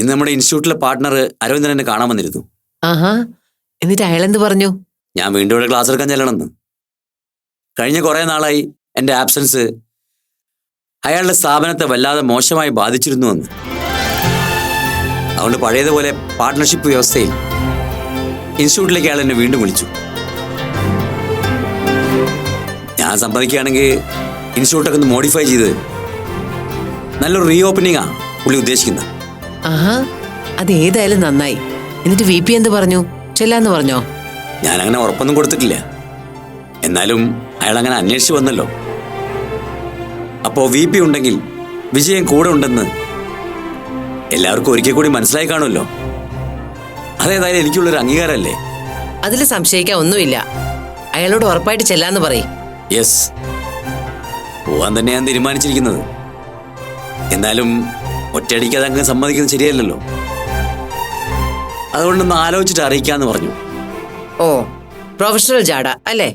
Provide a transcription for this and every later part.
ഇന്ന് നമ്മുടെ ഇൻസ്റ്റിറ്റ്യൂട്ടിലെ പാർട്ട്ണർ അരവിന്ദൻ എന്നെ കാണാൻ വന്നിരുന്നു. ആഹാ, എന്നിട്ട് അയാളെന്ത് പറഞ്ഞു? ഞാൻ വീണ്ടും ഇവിടെ ക്ലാസ് എടുക്കാൻ ചെല്ലണമെന്ന്. കഴിഞ്ഞ കുറേ നാളായി എൻ്റെ ആബ്സൻസ് അയാളുടെ സ്ഥാപനത്തെ വല്ലാതെ മോശമായി ബാധിച്ചിരുന്നുവെന്ന്. അതുകൊണ്ട് പഴയതുപോലെ പാർട്ട്ണർഷിപ്പ് വ്യവസ്ഥയിൽ ഇൻസ്റ്റിറ്റ്യൂട്ടിലേക്ക് അയാൾ എന്നെ വീണ്ടും വിളിച്ചു. ഞാൻ സമ്മതിക്കുകയാണെങ്കിൽ ഇൻസ്റ്റിറ്റ്യൂട്ടൊക്കെ ഒന്ന് മോഡിഫൈ ചെയ്ത് നല്ലൊരു റീ ഓപ്പണിംഗാണ് പുള്ളി ഉദ്ദേശിക്കുന്നത്. ആഹാ, അത് ഏതായാലും നന്നായി. എന്നിട്ട് VP എന്ത് പറഞ്ഞു? ചെല്ലാന്ന് പറഞ്ഞോ? ഞാനങ്ങനെ ഉറപ്പൊന്നും കൊടുത്തിട്ടില്ല. എന്നാലും അയാൾ അങ്ങനെ അന്വേഷിച്ച് വന്നല്ലോ. അപ്പോൾ VP ഉണ്ടെങ്കിൽ വിജയൻ കൂടെ ഉണ്ടെന്ന് എല്ലാവർക്കും ഒരിക്കൽ കൂടി മനസ്സിലായി കാണുമല്ലോ. അതേതായാലും എനിക്കുള്ളൊരു അംഗീകാരമല്ലേ? അതിൽ സംശയിക്കാൻ ഒന്നുമില്ല. അയാളോട് ഉറപ്പായിട്ട് ചെല്ലാന്ന് പറയും. യെസ്, പോവാൻ തന്നെ ഞാൻ തീരുമാനിച്ചിരിക്കുന്നത്. എന്നാലും ഒറ്റയടിക്ക് അതങ്ങ് സമ്മതിക്കുന്നത് ശരിയല്ലല്ലോ. അതുകൊണ്ടൊന്ന് ആലോചിച്ചിട്ട് അറിയിക്കാന്ന് പറഞ്ഞു. ഓ, പ്രൊഫഷണൽ ജാട അല്ലേ?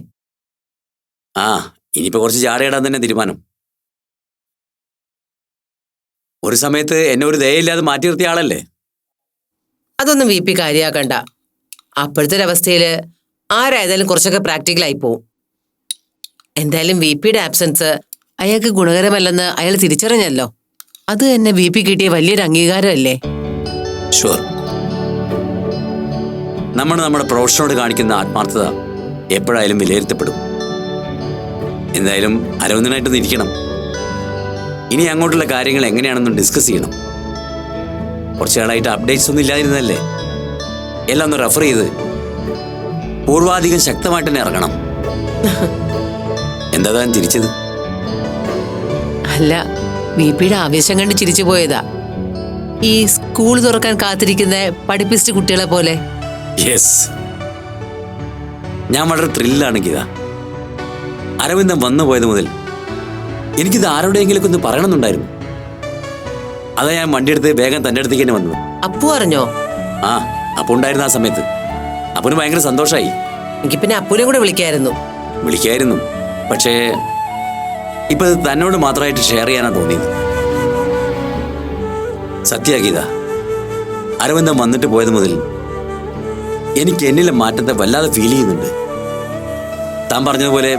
ആ, ഇനിയിപ്പോ കുറച്ച് ജാടയിടാൻ തന്നെ തീരുമാനം. ഒരു സമയത്ത് എന്നെ ഒരു ദയയില്ലാതെ മാറ്റി നിർത്തിയ ആളല്ലേ. അതൊന്നും VP കാര്യമാക്കണ്ട. അപ്പോഴത്തെ ഒരവസ്ഥയില് ആരായാലും കുറച്ചൊക്കെ പ്രാക്ടിക്കലായി പോവും. എന്തായാലും VPയുടെ ആബ്സെൻസ് അയാൾക്ക് ഗുണകരമല്ലെന്ന് അയാൾ തിരിച്ചറിഞ്ഞല്ലോ. അത് തന്നെ VP കിട്ടിയ വലിയൊരു അംഗീകാരമല്ലേ? ഷുവർ. നമ്മുടെ പ്രൊഫഷനോട് കാണിക്കുന്ന ആത്മാർത്ഥത എപ്പോഴായാലും വിലയിരുത്തപ്പെടും. എന്തായാലും അരവിന്ദനായിട്ടൊന്ന് ഇരിക്കണം. ഇനി അങ്ങോട്ടുള്ള കാര്യങ്ങൾ എങ്ങനെയാണെന്നും ഡിസ്കസ് ചെയ്യണം. കുറച്ച് നാളായിട്ട് അപ്ഡേറ്റ്സ് ഒന്നും ഇല്ലാതിരുന്നല്ലേ. എല്ലാം ഒന്ന് റെഫർ ചെയ്ത് പൂർവാധികം ശക്തമായിട്ട് തന്നെ ഇറങ്ങണം. എന്താ താൻ ചിരിച്ചത്? അല്ല, VPയുടെ ആവേശം കണ്ട് ചിരിച്ചു പോയതാ. ഈ സ്കൂൾ തുറക്കാൻ കാത്തിരിക്കുന്ന പഠിപ്പിസ്റ്റ് കുട്ടികളെ പോലെ. യെസ്, ഞാൻ വളരെ ത്രില്ലാണ് ഗീത. അരവിന്ദൻ വന്നു പോയത് മുതൽ എനിക്കിത് ആരോടെയെങ്കിലൊക്കെ ഒന്ന് പറയണമെന്നുണ്ടായിരുന്നു. അതാ ഞാൻ വണ്ടിയെടുത്ത് വേഗം തൻ്റെ അടുത്തേക്ക് തന്നെ വന്നത്. അപ്പു അറിഞ്ഞോ? ആ, അപ്പു ഉണ്ടായിരുന്നു ആ സമയത്ത്. അപ്പുന് ഭയങ്കര സന്തോഷമായി. എനിക്ക് പിന്നെ അപ്പുനെ കൂടെ വിളിക്കായിരുന്നു. പക്ഷേ ഇപ്പൊ ഇത് തന്നോട് മാത്രമായിട്ട് ഷെയർ ചെയ്യാനാണ് തോന്നിയത്. സത്യഗീത, അരവിന്ദൻ വന്നിട്ട് പോയത് മുതൽ എനിക്ക് എന്നിലെ മാറ്റത്തെ വല്ലാതെ ഫീൽ ചെയ്യുന്നുണ്ട്. താൻ പറഞ്ഞതുപോലെ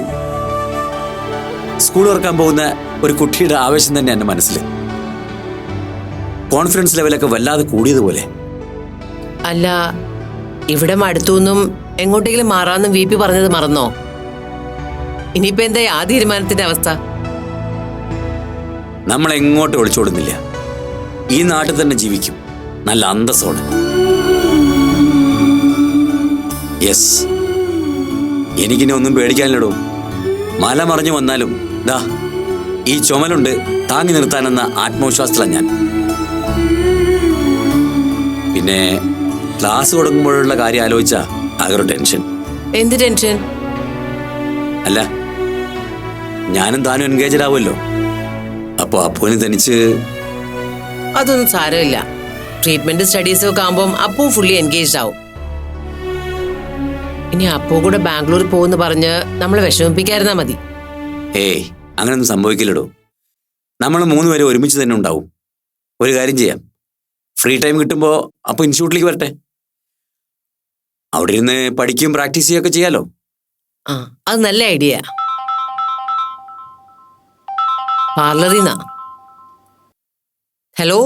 സ്കൂൾ തുറക്കാൻ പോകുന്ന ഒരു കുട്ടിയുടെ ആവേശം തന്നെ എൻ്റെ മനസ്സിൽ. കോൺഫിഡൻസ് ലെവലൊക്കെ വല്ലാതെ കൂടിയതുപോലെ. അല്ല, ഇവിടെ അടുത്തുനിന്നും എങ്ങോട്ടെങ്കിലും മാറാന്നും VP പറഞ്ഞത് മറന്നോ? ഇനിയിപ്പോ എന്താ ആ തീരുമാനത്തിന്റെ അവസ്ഥ? നമ്മൾ എങ്ങോട്ടും ഒളിച്ചോടുന്നില്ല. ഈ നാട്ടിൽ തന്നെ ജീവിക്കും, നല്ല അന്തസ്സോടെ. യെസ്, എനിക്കിനി ഒന്നും പേടിക്കാനില്ലടോ. മല മറിഞ്ഞു വന്നാലും ദാ ഈ ചുമലുണ്ട് താങ്ങി നിർത്താനെന്ന ആത്മവിശ്വാസത്തിലാണ് ഞാൻ. പിന്നെ ക്ലാസ് തുടങ്ങുമ്പോഴുള്ള കാര്യം ആലോചിച്ചാ ആകെ ടെൻഷൻ. എന്ത് ടെൻഷൻ? അല്ല, ഞാനും താനും എൻഗേജഡ് ആവുമല്ലോ. അപ്പൊ അപ്പുവിന് തനിച്ച്. അതൊന്നും സാരമില്ല. ട്രീറ്റ്മെന്റ് സ്റ്റഡീസും ഒക്കെ ആകുമ്പോൾ അപ്പു ഫുള്ളി എൻഗേജ്ഡ് ആവും. ഇനി അപ്പു കൂടെ ബാംഗ്ലൂർ പോകുന്ന പറഞ്ഞ് നമ്മളെ വിഷമിപ്പിക്കാതിരുന്നാ മതി. ഏയ്, അങ്ങനൊന്നും സംഭവിക്കില്ലടോ. നമ്മൾ 3 പേരും ഒരുമിച്ച് തന്നെ ഉണ്ടാവും. ഒരു കാര്യം ചെയ്യാം, ഫ്രീ ടൈം കിട്ടുമ്പോൾ അപ്പോൾ ഇൻസ്റ്റിറ്റ്യൂട്ടിലേക്ക് വരട്ടെ. അവിടെ ഇരുന്ന് പഠിക്കുകയും പ്രാക്ടീസ് ചെയ്യുകയൊക്കെ ചെയ്യാലോ. ആ, അത് നല്ല ഐഡിയ. പാർലറിന്നാ. ഹലോ,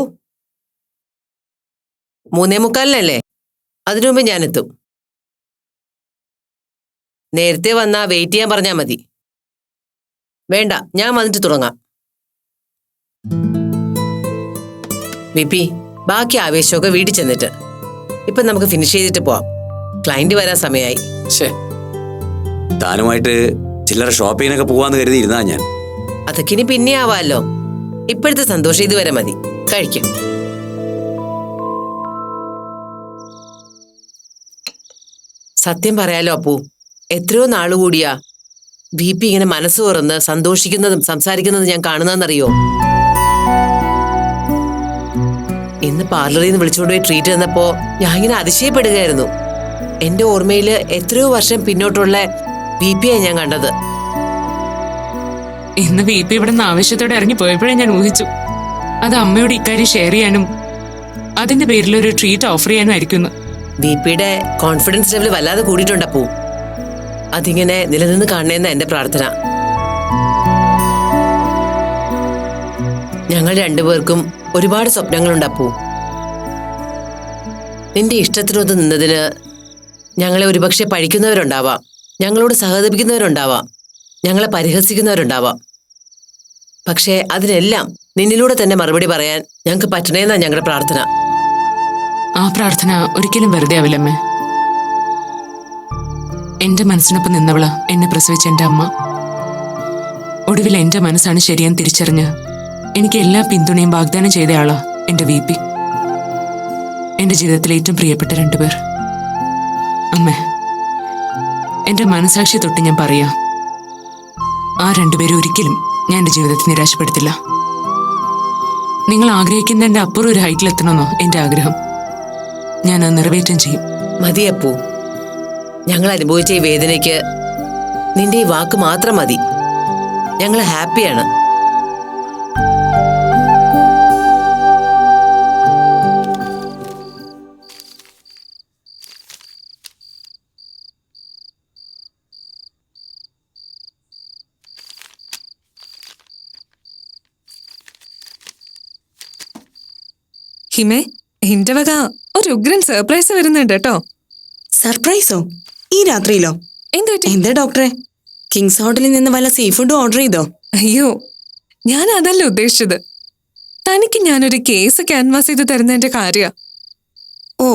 3:45 അതിനു മുമ്പ് ഞാനെത്തും. നേരത്തെ വന്നാ വെയിറ്റ് ചെയ്യാൻ പറഞ്ഞാൽ മതി. വേണ്ട, ഞാൻ വന്നിട്ട് തുടങ്ങാം. VP, ബാക്കി ആവേശമൊക്കെ വീട്ടിൽ ചെന്നിട്ട് ഇപ്പൊ നമുക്ക് ഫിനിഷ് ചെയ്തിട്ട് പോവാം. ക്ലയന്റ് വരാൻ സമയമായി. താനുമായിട്ട് ചില്ലറ ഷോപ്പിങ്ങിനൊക്കെ പോവാന്ന് കരുതിയിരുന്നാ ഞാൻ. അതൊക്കെ ഇനി പിന്നെ ആവാമല്ലോ. ഇപ്പോഴത്തെ സന്തോഷം ഇതുവരെ മതി. കഴിക്കും. സത്യം പറയാലോ അപ്പു, എത്രയോ നാളുകൂടിയാ VP ഇങ്ങനെ മനസ്സ് തുറന്ന് സന്തോഷിക്കുന്നതും സംസാരിക്കുന്നതും ഞാൻ കാണുന്നതെന്നറിയോ? ഇന്ന് പാർലറിൽ നിന്ന് വിളിച്ചുകൊണ്ടുപോയി ട്രീറ്റ് തന്നപ്പോ ഞാൻ ഇങ്ങനെ അതിശയപ്പെടുകയായിരുന്നു. എന്റെ ഓർമ്മയില് എത്രയോ വർഷം പിന്നോട്ടുള്ള VPയെ ഞാൻ കണ്ടത്. ഇന്ന് VP ഇവിടെ നിന്ന് ആവശ്യത്തോടെ ഇറങ്ങി പോയപ്പോഴേ ഞാൻ ഊഹിച്ചു അത് അമ്മയോട് ഇക്കാര്യം ഷെയർ ചെയ്യാനും അതിന്റെ പേരിൽ ഒരു ട്രീറ്റ് ഓഫർ ചെയ്യാനായിരിക്കുന്നു. വിപിയുടെ കോൺഫിഡൻസ് ലെവൽ വല്ലാതെ കൂടിയിട്ടുണ്ട് അപ്പു. അതിങ്ങനെ നിലനിന്ന് കാണണമെന്ന എന്റെ പ്രാർത്ഥന. ഞങ്ങൾ രണ്ടുപേർക്കും ഒരുപാട് സ്വപ്നങ്ങളുണ്ട് അപ്പു. നിന്റെ ഇഷ്ടത്തിനൊത്ത് നിന്നതിന് ഞങ്ങളെ ഒരുപക്ഷെ പഴിക്കുന്നവരുണ്ടാവാം, ഞങ്ങളോട് സഹതപിക്കുന്നവരുണ്ടാവാം, ഞങ്ങളെ പരിഹസിക്കുന്നവരുണ്ടാവാം. പക്ഷേ അതിനെല്ലാം നിന്നിലൂടെ തന്നെ മറുപടി പറയാൻ ഞങ്ങൾക്ക് പറ്റണേന്നാ ഞങ്ങളുടെ പ്രാർത്ഥന. ആ പ്രാർത്ഥന ഒരിക്കലും വെറുതെ ആവില്ലമ്മേ. എന്റെ മനസ്സിനൊപ്പം നിന്നവള എന്നെ പ്രസവിച്ച എന്റെ അമ്മ. ഒടുവിൽ എന്റെ മനസ്സാണ് ശരിയെന്ന് തിരിച്ചറിഞ്ഞ് എനിക്ക് എല്ലാ പിന്തുണയും വാഗ്ദാനം ചെയ്തയാളാ എന്റെ VP. എന്റെ ജീവിതത്തിലെ ഏറ്റവും പ്രിയപ്പെട്ട 2 പേർ. അമ്മേ, എന്റെ മനസാക്ഷി തൊട്ട് ഞാൻ പറയാ, ആ 2 പേരും ഒരിക്കലും ഞാൻ എന്റെ ജീവിതത്തിൽ നിരാശപ്പെടുത്തില്ല. നിങ്ങൾ ആഗ്രഹിക്കുന്നതിന്റെ അപ്പുറം ഒരു ഹൈറ്റിലെത്തണമെന്നോ എന്റെ ആഗ്രഹം. ഞാൻ അത് നിറവേറ്റം ചെയ്യും. മതിയപ്പൂ, ഞങ്ങൾ അനുഭവിച്ച ഈ വേദനയ്ക്ക് നിന്റെ ഈ വാക്ക് മാത്രം മതി. ഞങ്ങൾ ഹാപ്പിയാണ്. ഹിമേ, എന്റെ വക ഒരു ഉഗ്രൻ സർപ്രൈസ് വരുന്നുണ്ട് കേട്ടോ. സർപ്രൈസോ? ഈ രാത്രിയിലോ? എന്താ ഡോക്ടറെ, കിങ്സ് ഹോട്ടലിൽ നിന്ന് വല്ല സീ ഫുഡ് ഓർഡർ ചെയ്തോ? അയ്യോ, ഞാൻ അതല്ല ഉദ്ദേശിച്ചത്. തനിക്ക് ഞാനൊരു കേസ് ക്യാൻവാസ് ചെയ്ത് തരുന്നതിന്റെ കാര്യ. ഓ,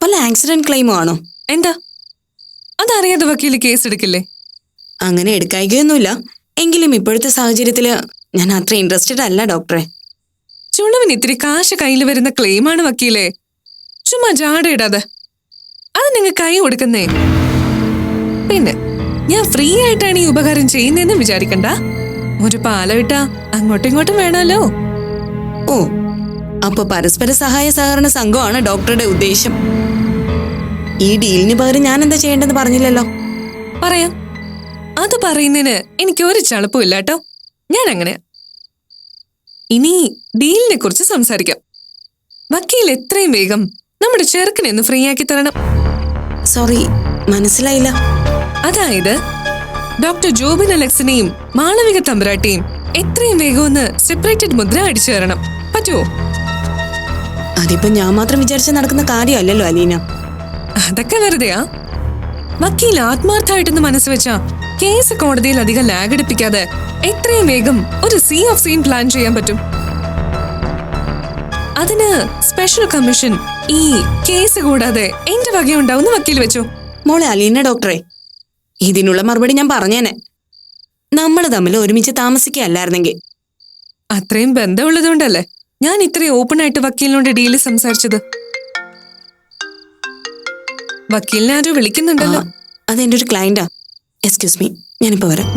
വല്ല ആക്സിഡന്റ് ക്ലെയിമോ ആണോ? എന്താ അതറിയാതെ വക്കീല് കേസ് എടുക്കില്ലേ? അങ്ങനെ എടുക്കായികയൊന്നുമില്ല. എങ്കിലും ഇപ്പോഴത്തെ സാഹചര്യത്തില് ഞാൻ അത്ര ഇൻട്രസ്റ്റഡ് അല്ല ഡോക്ടറെ. ചുണവിന് ഇത്തിരി കാശ് കയ്യിൽ വരുന്ന ക്ലെയിമാണ് വക്കീലെ. ചുമ്മാ ജാടയിടാതെ അത് നിങ്ങൾ കൈ കൊടുക്കുന്നേ. പിന്നെ ഞാൻ ഫ്രീ ആയിട്ടാണ് ഈ ഉപകാരം ചെയ്യുന്നതെന്ന് വിചാരിക്കണ്ട. ഒരു പാലവിട്ട അങ്ങോട്ടും ഇങ്ങോട്ടും വേണമല്ലോ. ഓ, അപ്പൊ പരസ്പര സഹായ സഹകരണ സംഘമാണ് ഡോക്ടറുടെ ഉദ്ദേശം. ഈ ഡീലിന് പകരം ഞാൻ എന്താ ചെയ്യേണ്ടതെന്ന് പറഞ്ഞില്ലല്ലോ. പറയാം. അത് പറയുന്നതിന് എനിക്ക് ഒരു ചളുപ്പും ഇല്ല കേട്ടോ. ഞാൻ അങ്ങനെ. ഇനി ഡീലിനെ കുറിച്ച് സംസാരിക്കാം. വക്കീൽ എത്രയും വേഗം നമ്മുടെ ചെറുക്കനെ ഒന്ന് ഫ്രീ ആക്കി തരണം. സോറി, മനസ്സിലായില്ല. അതായത് ഡോക്ടർ ജോബിൻ അലക്സിനെയും മാളവിക തമ്പുരാട്ടിയും എത്രയും വേഗം ഒന്ന് സെപ്പറേറ്റഡ് മുദ്ര അടിച്ചു തരണം. പറ്റുമോ? അതിപ്പോ ഞാൻ മാത്രം വിചാരിച്ച നടക്കുന്ന കാര്യമല്ലല്ലോ അലീന. അതൊക്കെ വെറുതെയാ. വക്കീൽ ആത്മാർത്ഥമായിട്ടൊന്ന് മനസ്സ് വെച്ചാ കേസ് കോടതിയിൽ അധികം ലാഗ് എടുപ്പിക്കാതെ എത്രയും വേഗം ഒരു സീ ഓഫ് സീൻ പ്ലാൻ ചെയ്യാൻ പറ്റും. അതിന് സ്പെഷ്യൽ കമ്മീഷൻ ഈ കേസ് കൂടാതെ എന്റെ വകയുണ്ടാവുന്ന വക്കീൽ വെച്ചോ. മോളെ അലീന ഡോക്ടറെ, ഇതിനുള്ള മറുപടി ഞാൻ പറഞ്ഞേനെ. നമ്മൾ തമ്മിൽ ഒരുമിച്ച് താമസിക്കുകയല്ലായിരുന്നെങ്കിൽ. അത്രയും ബന്ധമുള്ളതുകൊണ്ടല്ലേ ഞാൻ ഇത്രയും ഓപ്പൺ ആയിട്ട് വക്കീലിനോട് ഡീല് സംസാരിച്ചത്. വക്കീലിനെ ആരോ വിളിക്കുന്നുണ്ടല്ലോ. അതെന്റെ ഒരു ക്ലയന്റാ. എക്സ്ക്യൂസ് മീ, ഞാനിപ്പോ വരാം.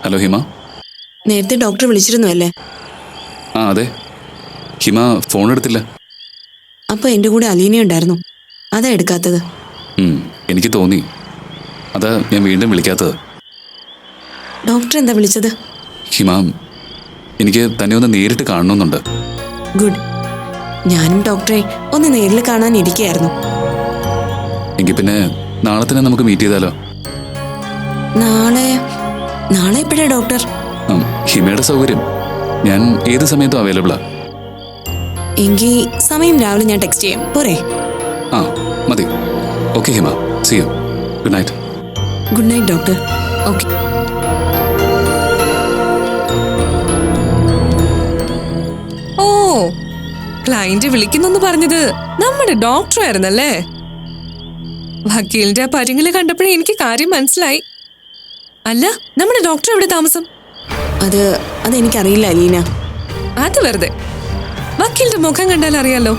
ഹലോ ഹിമ. നേരത്തെ ഡോക്ടർ വിളിച്ചിരുന്നു അല്ലേ? ആ അതെ. ഹിമ ഫോൺ എടുത്തില്ല. അപ്പൊ എന്റെ കൂടെ അലീന ഉണ്ടായിരുന്നു, അതാ എടുക്കാത്തത്. എനിക്ക് തോന്നി, അതാ ഞാൻ വീണ്ടും വിളിക്കാത്തത്. ഡോക്ടർ എന്താ വിളിച്ചത്? ഹിമ, എനിക്ക് തന്നെ ഒന്ന് നേരിട്ട് കാണണമെന്നുണ്ട്. ഗുഡ്. ഞാനും ഡോക്ടറെ ഒന്ന് നേരിൽ കാണാൻ ഇരിക്കുകയായിരുന്നു. എങ്കിൽ പിന്നെ നാളെ തന്നെ നമുക്ക് മീറ്റ് ചെയ്താലോ? നാളെ എപ്പോഴാ ഡോക്ടർ? ഹിമയുടെ സൗകര്യം. ഞാൻ ഏത് സമയത്തും അവൈലബിളാ. എങ്കിൽ സമയം രാവിലെ ഞാൻ ടെക്സ്റ്റ് ചെയ്യാം, പോരെ? ആ മതി. Okay Hima, see you. Good night. Good night doctor. Okay. ഓ, ക്ലയന്റ് വിളിക്കുന്നെന്ന് പറഞ്ഞത് നമ്മുടെ ഡോക്ടർ ആയിരുന്നല്ലേ? വക്കീലിന്റെ ആ പരിങ്ങില് കണ്ടപ്പോഴേ എനിക്ക് കാര്യം മനസ്സിലായി. അല്ല, നമ്മുടെ ഡോക്ടർ എവിടെ താമസം? അതെനിക്കറിയില്ല അലീന. അത് വെറുതെ. വക്കീലിന്റെ മുഖം കണ്ടാൽ അറിയാലോ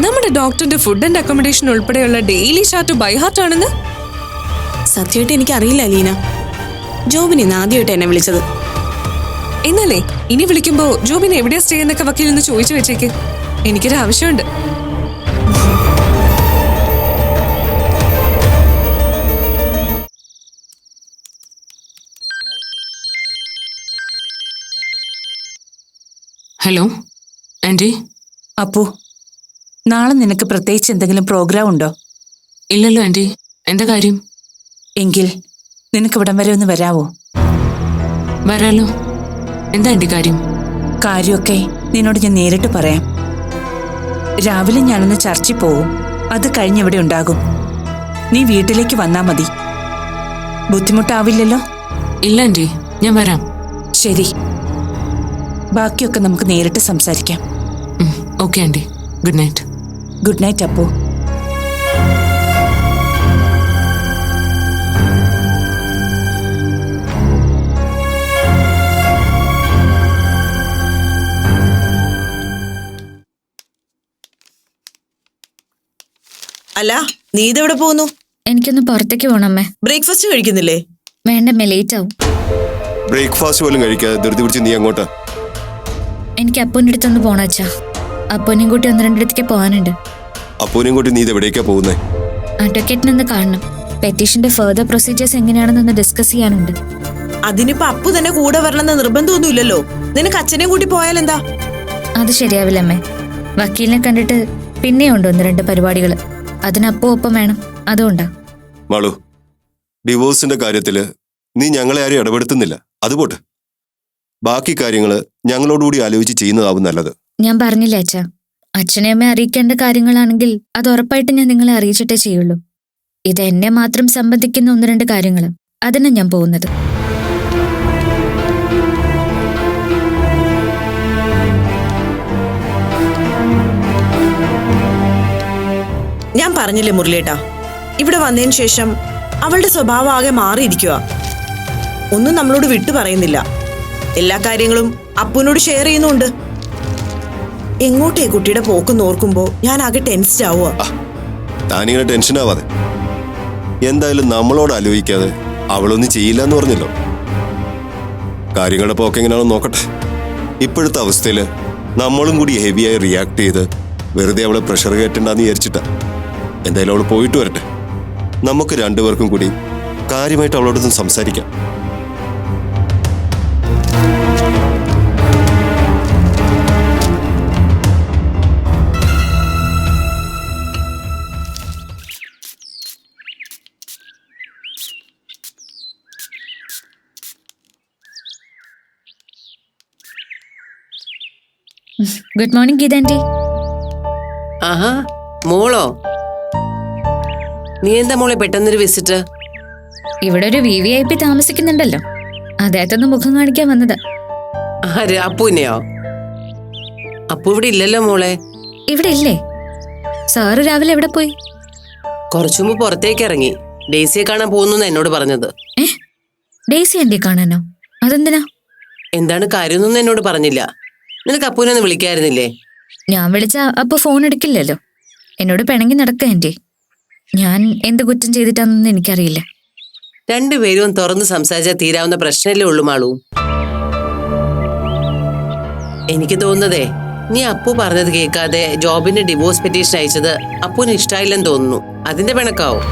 നമ്മുടെ ഡോക്ടറിന്റെ ഫുഡ് ആൻഡ് അക്കോമഡേഷൻ ഉൾപ്പെടെയുള്ള ഡെയിലി ചാർട്ട് ബൈ ഹാർട്ട് ആണെന്ന്. സത്യമായിട്ട് എനിക്കറിയില്ല അലീന. ജോബിന് ആദ്യമായിട്ട് എന്നെ വിളിച്ചത്. എന്നാലേ ഇനി വിളിക്കുമ്പോ ജോബിന് എവിടെയാ സ്റ്റേ എന്നൊക്കെ വക്കീലൊന്ന് ചോദിച്ചു വെച്ചേക്ക്. എനിക്കൊരു ആവശ്യമുണ്ട്. Hello aunty. അപ്പു, നാളെ നിനക്ക് പ്രത്യേകിച്ച് എന്തെങ്കിലും പ്രോഗ്രാം ഉണ്ടോ? ഇല്ലല്ലോ ആൻറ്റി. എന്താ കാര്യം? എങ്കിൽ നിനക്ക് ഇവിടം വരെ ഒന്ന് വരാവോ? വരാലോ. എന്താ ആൻറ്റി കാര്യം? കാര്യമൊക്കെ നിന്നോട് ഞാൻ നേരിട്ട് പറയാം. രാവിലെ ഞാനൊന്ന് ചർച്ചിൽ പോവും. അത് കഴിഞ്ഞ് ഇവിടെ ഉണ്ടാകും. നീ വീട്ടിലേക്ക് വന്നാ മതി. ബുദ്ധിമുട്ടാവില്ലല്ലോ? ഇല്ല ആൻറ്റി, ഞാൻ വരാം. ശരി, ബാക്കിയൊക്കെ നമുക്ക് നേരിട്ട് സംസാരിക്കാം. Okay aunty. Good night. Good night Appu. അല്ല, നീ ഇതെവിടെ പോകുന്നു? എനിക്കൊന്ന് പുറത്തേക്ക് പോണമ്മേ. ബ്രേക്ക്ഫാസ്റ്റ് കഴിക്കുന്നില്ലേ? വേണ്ടമ്മേ, ലേറ്റ് ആവും. ബ്രേക്ക്ഫാസ്റ്റ് പോലും കഴിക്കാതെ ധൃതി പിടിച്ച് നീ അങ്ങോട്ടാ? എനിക്ക് അപ്പൂൻ്റെ അടുത്തൊന്ന് പോണം അച്ഛാ. അപ്പൂനെയും കൂട്ടി ഒന്ന് രണ്ടിടത്തേക്ക് പോകാനുണ്ട്. അപ്പൂനെയും കൂട്ടി നീ ഇത് എവിടേക്കാ പോകുന്നേ? അഡ്വക്കേറ്റിനൊന്ന് കാണണം. പെറ്റീഷന്റെ ഫെർദർ പ്രൊസീജിയേഴ്സ് എങ്ങനെയാണെന്നൊന്ന് ഡിസ്കസ് ചെയ്യാനുണ്ട്. അതിനിപ്പോ അപ്പു തന്നെ കൂടെ വരണമെന്ന് നിർബന്ധമൊന്നുമില്ലല്ലോ. നിനക്ക് അച്ഛനെയും കൂട്ടി പോയാലെന്താ? അത് ശരിയാവില്ലമ്മേ. വക്കീലിനെ കണ്ടിട്ട് പിന്നെയുണ്ട് ഒന്ന് രണ്ട് പരിപാടികൾ. അതിനപ്പോ ഒപ്പം വേണം. അതുകൊണ്ടാ. മാളു, ഡിവോഴ്സിന്റെ കാര്യത്തില് നീ ഞങ്ങളെ ആരും ഇടപെടുത്തുന്നില്ല. അതുപോട്ടെ, ബാക്കി കാര്യങ്ങള് ഞങ്ങളോടുകൂടി ആലോചിച്ച് ചെയ്യുന്നതാവും നല്ലത്. ഞാൻ പറഞ്ഞില്ലേ അച്ഛാ, അച്ഛനെ അമ്മയെ അറിയിക്കേണ്ട കാര്യങ്ങളാണെങ്കിൽ അത് ഉറപ്പായിട്ട് ഞാൻ നിങ്ങളെ അറിയിച്ചിട്ടേ ചെയ്യുള്ളൂ. ഇത് എന്നെ മാത്രം സംബന്ധിക്കുന്ന ഒന്ന് രണ്ട് കാര്യങ്ങൾ, അതിനാ ഞാൻ പോകുന്നത്. ഞാൻ പറഞ്ഞില്ലേ മുരളിയേട്ടാ, ഇവിടെ വന്നതിന് ശേഷം അവളുടെ സ്വഭാവം ആകെ മാറിയിരിക്കുക. ഒന്നും നമ്മളോട് വിട്ടു പറയുന്നില്ല. എല്ലാ കാര്യങ്ങളും അപ്പുവിനോട് ഷെയർ ചെയ്യുന്നുണ്ട്. എങ്ങോട്ടേ കുട്ടിയുടെ പോക്ക് നോർക്കുമ്പോ ഞാൻ ആകെ ടെൻസ്ഡ് ആവുക. താനിങ്ങനെ ടെൻഷൻ ആവാതെ. എന്തായാലും നമ്മളോട് ആലോചിക്കാതെ അവളൊന്നും ചെയ്യില്ല എന്ന് പറഞ്ഞല്ലോ. കാര്യങ്ങളുടെ പോക്ക് എങ്ങനെയാണെന്ന് നോക്കട്ടെ. ഇപ്പോഴത്തെ അവസ്ഥയില് നമ്മളും കൂടി ഹെവിയായി റിയാക്ട് ചെയ്ത് വെറുതെ അവളെ പ്രഷർ കയറ്റണ്ടെന്ന് വിചാരിച്ചിട്ടാ. എന്തായാലും അവൾ പോയിട്ട് വരട്ടെ. നമുക്ക് രണ്ടുപേർക്കും കൂടി കാര്യമായിട്ട് അവളോടൊന്നും സംസാരിക്കാം. Good morning ഗീതാൻറ്റി. ആഹാ, മോളോ? നീ എന്താ മോളെ പെട്ടെന്നൊരു വിസിറ്റ്? ഇവിടെ ഒരു VVIP താമസിക്കുന്നുണ്ടല്ലോ, അദ്ദേഹത്തൊന്ന് മുഖം കാണിക്കാൻ വന്നതാ. ആര്? അപ്പുവിനെയോ? അപ്പു ഇവിടെ ഇല്ലല്ലോ മോളെ. ഇവിടെ ഇല്ലേ? സാറ് രാവിലെ എവിടെ പോയി? കുറച്ചു മുമ്പ് പുറത്തേക്ക് ഇറങ്ങി. ഡേസിയെ കാണാൻ പോകുന്നു എന്നോട് പറഞ്ഞത്. ഡേസി ആന്റി കാണാനോ? അതെന്തിനാ? എന്താണ് കാര്യമൊന്നും എന്നോട് പറഞ്ഞില്ല. നിനക്ക് അപ്പുവിനെ ഒന്ന് വിളിക്കായിരുന്നില്ലേ? ഞാൻ വിളിച്ച അപ്പൊ ഫോൺ എടുക്കില്ലല്ലോ. എന്നോട് പിണങ്ങി നടക്ക ആന്റി. ഞാൻ എന്ത് കുറ്റം ചെയ്തിട്ടാണെന്ന് എനിക്കറിയില്ല. രണ്ടുപേരും തുറന്ന് സംസാരിച്ചാൽ തീരാവുന്ന പ്രശ്നമല്ലേ ഉള്ളൂ മാളു. എനിക്ക് തോന്നുന്നതേ, നീ അപ്പു പറഞ്ഞത് കേൾക്കാതെ ജോബിന്റെ ഡിവോഴ്സ് പെറ്റീഷൻ അയച്ചത് അപ്പുവിന് ഇഷ്ടായില്ലെന്ന് തോന്നുന്നു. അതിന്റെ പിണക്കാവും.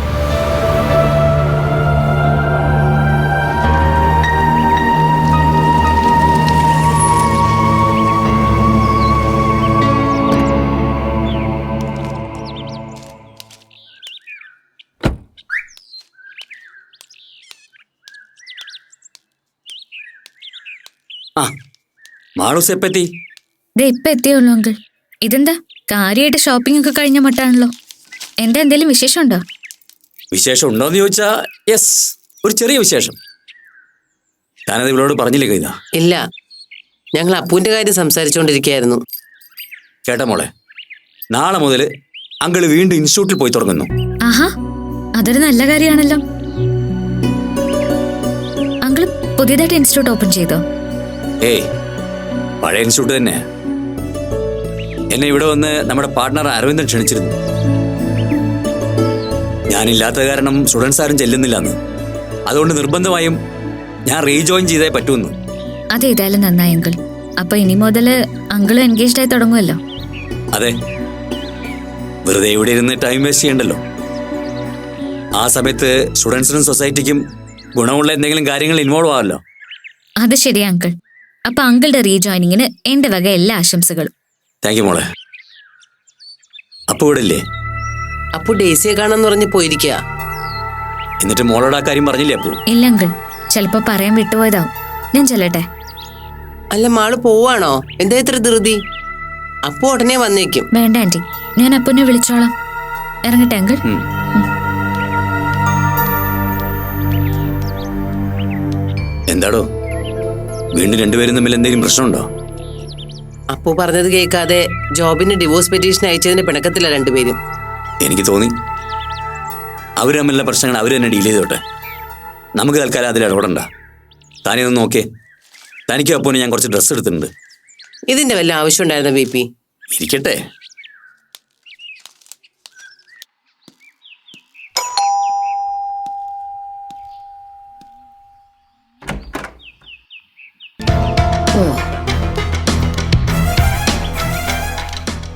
ആ, മാളൂസ് എപ്പറ്റി? ഇപ്പൊ എത്തിയുള്ളൂ അങ്കിൾ. ഇതെന്താ കാര്യമായിട്ട് ഷോപ്പിംഗ് ഒക്കെ കഴിഞ്ഞ മട്ടാണല്ലോ. എന്താ എന്തെങ്കിലും വിശേഷം ഉണ്ടോ? വിശേഷം ഉണ്ടോന്ന് ചോദിച്ചാ യെസ്, ഒരു ചെറിയ വിശേഷം. ഞാനത് ഇവളോട് പറഞ്ഞില്ലേ കൈത? ഇല്ല, ഞങ്ങൾ അപ്പുവിന്റെ കാര്യം സംസാരിച്ചുകൊണ്ടിരിക്കുകയായിരുന്നു. കേട്ടാ മോളെ, നാളെ മുതൽ അങ്കിള് വീണ്ടും ഇൻസ്റ്റിറ്റ്യൂട്ടിൽ പോയി തുടങ്ങുന്നു. ആഹാ, അതൊരു നല്ല കാര്യമാണല്ലോ. അങ്കിൾ പുതിയതായിട്ട് ഇൻസ്റ്റിറ്റ്യൂട്ട് ഓപ്പൺ ചെയ്തോ? ഏയ്, പഴയ ഇൻസ്റ്റിറ്റ്യൂട്ട് തന്നെ. എന്നെ ഇവിടെ വന്ന് നമ്മുടെ പാർട്ട്ണർ അരവിന്ദൻ ക്ഷണിച്ചിരുന്നു. ഞാനില്ലാത്ത കാരണം സ്റ്റുഡൻസ് ആരും ചെല്ലുന്നില്ലെന്ന്. അതുകൊണ്ട് നിർബന്ധമായും ഞാൻ റീജോയിൻ ചെയ്തേ പറ്റൂന്ന്. അതേതായാലും നന്നായി അങ്കിൾ. അപ്പൊ ഇനി മുതല് അങ്കിളും എൻഗേജ്ഡ് ആയി തുടങ്ങുമല്ലോ. അതെ, വെറുതെ ഇവിടെ ഇരുന്ന് ടൈം വേസ്റ്റ് ചെയ്യണ്ടല്ലോ. ആ സമയത്ത് സ്റ്റുഡൻസിനും സൊസൈറ്റിക്കും ഗുണമുള്ള എന്തെങ്കിലും കാര്യങ്ങൾ ഇൻവോൾവ് ആവല്ലോ. അത് ശരിയാ അങ്കിൾ. അപ്പൊ അങ്കിളുടെ റീജോയിനിങ്ങിന് എന്റെ വക എല്ലാ ആശംസകളും. താങ്ക് യു മോളെ. അപ്പോൾ ഇവിടെ ഇല്ലേ? അപ്പു ഡേസിയെ കാണാന്ന് പറഞ്ഞ് പോയിരിക്കുക. എന്നിട്ട് മോളോട് ആ കാര്യം പറഞ്ഞില്ലേ അപ്പു? ഇല്ല അങ്കിൾ, ചിലപ്പോ പറയാൻ വിട്ടുപോയതാവും. ഞാൻ ചെല്ലട്ടെ? അല്ല, മാള് പോവാണോ? എന്താ ഇത്ര ധൃതി? അപ്പു ഉടനെ വന്നേക്കും. വേണ്ട ആന്റി, ഞാൻ അപ്പുനെ വിളിച്ചോളാം. ഇറങ്ങട്ടെ അങ്കിൾ? എന്താടോ, വീണ്ടും രണ്ടുപേരും തമ്മിൽ എന്തെങ്കിലും പ്രശ്നമുണ്ടോ? അപ്പു പറഞ്ഞത് കേൾക്കാതെ ജോബിന് ഡിവോഴ്സ് പെറ്റീഷൻ അയച്ചതിന് പിണക്കത്തില്ല രണ്ടുപേരും. എനിക്ക് തോന്നി അവർ തമ്മിലുള്ള പ്രശ്നങ്ങൾ അവർ തന്നെ ഡീൽ ചെയ്തോട്ടെ. നമുക്ക് തൽക്കാലം അതിൽ ഇടപെടണ്ട. താനൊന്ന് നോക്കേ, തനിക്കും അപ്പോന് ഞാൻ കുറച്ച് ഡ്രസ്സ് എടുത്തിട്ടുണ്ട്. ഇതിന്റെ വല്ല ആവശ്യം ഉണ്ടായിരുന്ന VP? ഇരിക്കട്ടെ.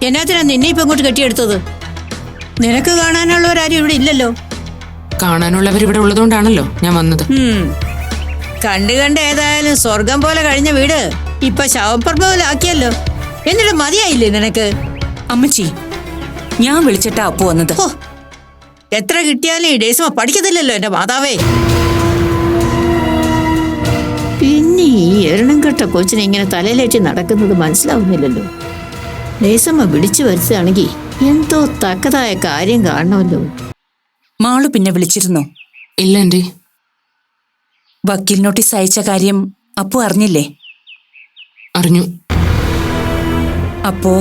എന്നാത്തിനാ നിന്നെ ഇപ്പൊ ഇങ്ങോട്ട് കെട്ടിയെടുത്തത്? നിനക്ക് കാണാനുള്ളവരാരും ഇവിടെ ഇല്ലല്ലോ. കാണാനുള്ളവർ ഇവിടെ ഉള്ളതുകൊണ്ടാണല്ലോ ഞാൻ വന്നത്. കണ്ട് കണ്ട് ഏതായാലും സ്വർഗം പോലെ കഴിഞ്ഞ വീട് ഇപ്പൊ ശവപ്രഭവലാക്കിയല്ലോ. എന്നിട്ട് മതിയായില്ലേ നിനക്ക്? അമ്മച്ചി, ഞാൻ വിളിച്ചിട്ടാ അപ്പു വന്നത്. ഓ, എത്ര കിട്ടിയാലും ഈ ഡേയ്സുമ പഠിക്കത്തില്ലല്ലോ എന്റെ മാതാവേ. പിന്നെ ഈ എരണം കെട്ട കൊച്ചിനെ ഇങ്ങനെ തലയിലേറ്റി നടക്കുന്നത് മനസ്സിലാവുന്നില്ലല്ലോ. ഡേയ്സമ്മ വിളിച്ചു വരുത്തുകയാണെങ്കിൽ എന്തോ തക്കതായ കാര്യം കാണണമല്ലോ. മാളു പിന്നെ വിളിച്ചിരുന്നോ? ഇല്ല ആന്റി. വക്കീൽ നോട്ടീസ് അയച്ച കാര്യം അപ്പു അറിഞ്ഞില്ലേ? അറിഞ്ഞു. അപ്പോ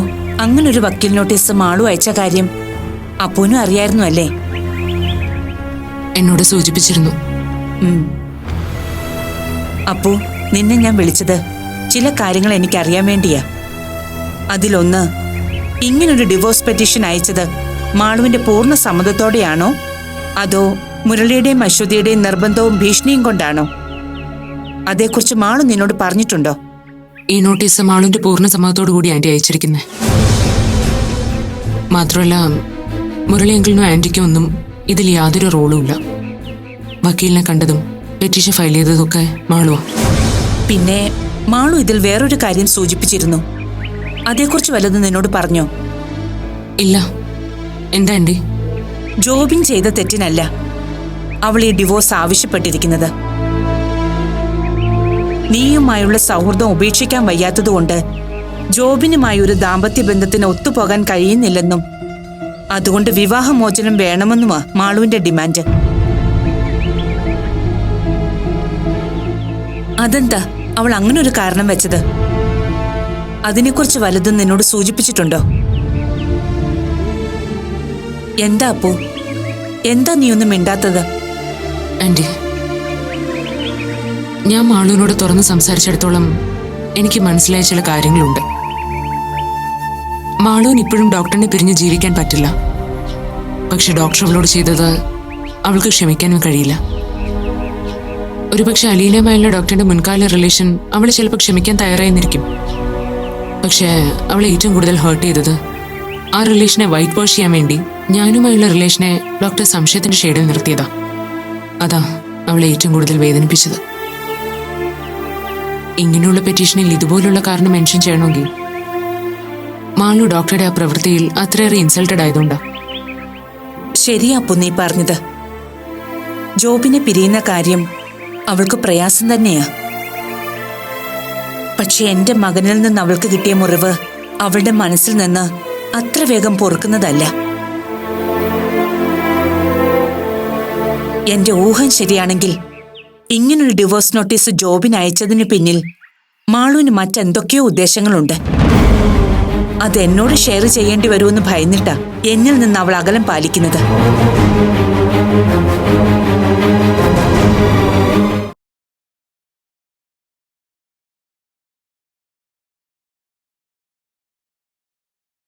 അങ്ങനൊരു വക്കീൽ നോട്ടീസ് മാളു അയച്ച കാര്യം അപ്പുവിനും അറിയായിരുന്നു അല്ലേ? എന്നോട് സൂചിപ്പിച്ചിരുന്നു. അപ്പു, നിന്നെ ഞാൻ വിളിച്ചത് ചില കാര്യങ്ങൾ എനിക്കറിയാൻ വേണ്ടിയാ. അതിലൊന്ന്, ഇങ്ങനൊരു ഡിവോഴ്സ് പെറ്റീഷൻ അയച്ചത് മാളുവിന്റെ പൂർണ്ണ സമ്മതത്തോടെയാണോ അതോ മുരളിയുടെയും അശ്വതിയുടെയും നിർബന്ധവും ഭീഷണിയും കൊണ്ടാണോ? അതേക്കുറിച്ച് മാളു നിന്നോട് പറഞ്ഞിട്ടുണ്ടോ? ഈ നോട്ടീസ് മാളുവിന്റെ പൂർണ്ണ സമ്മതത്തോടു കൂടി ആന്റി അയച്ചിരിക്കുന്നത്. മാത്രമല്ല, മുരളി അങ്കിളിനും ആന്റിക്കും ഒന്നും ഇതിൽ യാതൊരു റോളും ഇല്ല. വക്കീലിനെ കണ്ടതും പെറ്റീഷൻ ഫയൽ ചെയ്തതൊക്കെ മാളുവാ. പിന്നെ മാളു ഇതിൽ വേറൊരു കാര്യം സൂചിപ്പിച്ചിരുന്നു. അതേക്കുറിച്ച് വല്ലതും നിന്നോട് പറഞ്ഞോ? ഇല്ല. എന്താ ആന്റി? ജോബിൻ ചെയ്ത തെറ്റിനല്ല അവൾ ഈ ഡിവോഴ്സ് ആവശ്യപ്പെട്ടിരിക്കുന്നത്. നീയുമായുള്ള സൗഹൃദം ഉപേക്ഷിക്കാൻ വയ്യാത്തതുകൊണ്ട് ജോബിനുമായി ഒരു ദാമ്പത്യ ബന്ധത്തിന് ഒത്തുപോകാൻ കഴിയുന്നില്ലെന്നും അതുകൊണ്ട് വിവാഹമോചനം വേണമെന്നുമാ മാളുവിന്റെ ഡിമാൻഡ്. അതെന്താ അവൾ അങ്ങനൊരു കാരണം വെച്ചത്? അതിനെക്കുറിച്ച് വല്ലതും നിന്നോട് സൂചിപ്പിച്ചിട്ടുണ്ടോ? എന്താ അപ്പു, എന്താ നീ ഒന്നും മിണ്ടാത്തത്? ആന്റി, ഞാൻ മാളുവിനോട് തുറന്ന് സംസാരിച്ചിടത്തോളം എനിക്ക് മനസ്സിലായ ചില കാര്യങ്ങളുണ്ട്. മാളുവിന് ഇപ്പോഴും ഡോക്ടറിനെ പിരിഞ്ഞ് ജീവിക്കാൻ പറ്റില്ല. പക്ഷെ ഡോക്ടർ അവളോട് ചെയ്തത് അവൾക്ക് ക്ഷമിക്കാനും കഴിയില്ല. ഒരുപക്ഷെ അലീനയുമായുള്ള ഡോക്ടറിന്റെ മുൻകാല റിലേഷൻ അവളെ ചിലപ്പോൾ ക്ഷമിക്കാൻ തയ്യാറായിരിക്കും. പക്ഷേ അവളെ ഏറ്റവും കൂടുതൽ ഹേർട്ട് ചെയ്തത് ആ റിലേഷനെ വൈറ്റ് വാഷ് ചെയ്യാൻ വേണ്ടി ഞാനുമായുള്ള റിലേഷനെ ഡോക്ടർ സംശയത്തിന്റെ ഷെയ്ഡിൽ നിർത്തിയതാ. അതാ അവളെ ഏറ്റവും കൂടുതൽ വേദനിപ്പിച്ചത്. ഇങ്ങനെയുള്ള പെറ്റീഷനിൽ ഇതുപോലുള്ള കാരണം മെൻഷൻ ചെയ്യണമെങ്കിൽ മാളു ഡോക്ടറുടെ ആ പ്രവൃത്തിയിൽ അത്രയേറെ ഇൻസൾട്ടഡ് ആയതുകൊണ്ടാ. ശരിയാ അപ്പു നീ പറഞ്ഞത്. ജോബിനെ പിരിയുന്ന കാര്യം അവൾക്ക് പ്രയാസം തന്നെയാ. പക്ഷെ എന്റെ മകനിൽ നിന്ന് അവൾക്ക് കിട്ടിയ മുറിവ് അവളുടെ മനസ്സിൽ നിന്ന് അത്ര വേഗം പൊറുക്കുന്നതല്ല. എന്റെ ഊഹം ശരിയാണെങ്കിൽ ഇങ്ങനൊരു ഡിവോഴ്സ് നോട്ടീസ് ജോബിന് അയച്ചതിന് പിന്നിൽ മാളുവിന് മറ്റെന്തൊക്കെയോ ഉദ്ദേശങ്ങളുണ്ട്. അത് എന്നോട് ഷെയർ ചെയ്യേണ്ടി വരുമെന്ന് ഭയന്നിട്ടാ എന്നിൽ നിന്ന് അവൾ അകലം പാലിക്കുന്നത്.